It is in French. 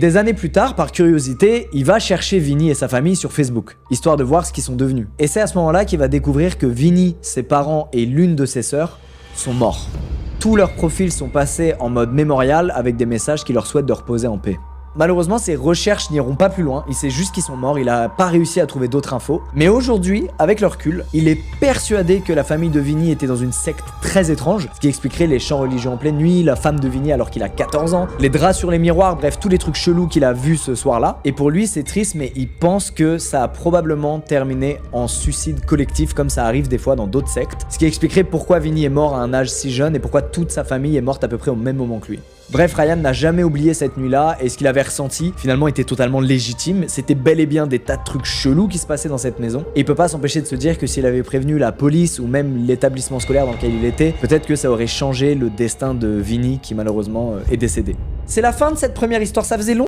des années plus tard, par curiosité, il va chercher Vinny et sa famille sur Facebook, histoire de voir ce qu'ils sont devenus. Et c'est à ce moment-là qu'il va découvrir que Vinny, ses parents et l'une de ses sœurs sont morts. Tous leurs profils sont passés en mode mémorial avec des messages qui leur souhaitent de reposer en paix. Malheureusement, ses recherches n'iront pas plus loin, il sait juste qu'ils sont morts, il a pas réussi à trouver d'autres infos. Mais aujourd'hui, avec le recul, il est persuadé que la famille de Vinny était dans une secte très étrange, ce qui expliquerait les chants religieux en pleine nuit, la femme de Vinny alors qu'il a 14 ans, les draps sur les miroirs, bref, tous les trucs chelous qu'il a vus ce soir-là. Et pour lui, c'est triste, mais il pense que ça a probablement terminé en suicide collectif, comme ça arrive des fois dans d'autres sectes, ce qui expliquerait pourquoi Vinny est mort à un âge si jeune et pourquoi toute sa famille est morte à peu près au même moment que lui. Bref, Ryan n'a jamais oublié cette nuit-là et ce qu'il avait ressenti finalement était totalement légitime. C'était bel et bien des tas de trucs chelous qui se passaient dans cette maison. Et il peut pas s'empêcher de se dire que s'il avait prévenu la police ou même l'établissement scolaire dans lequel il était, peut-être que ça aurait changé le destin de Vinny qui malheureusement est décédé. C'est la fin de cette première histoire, ça faisait long.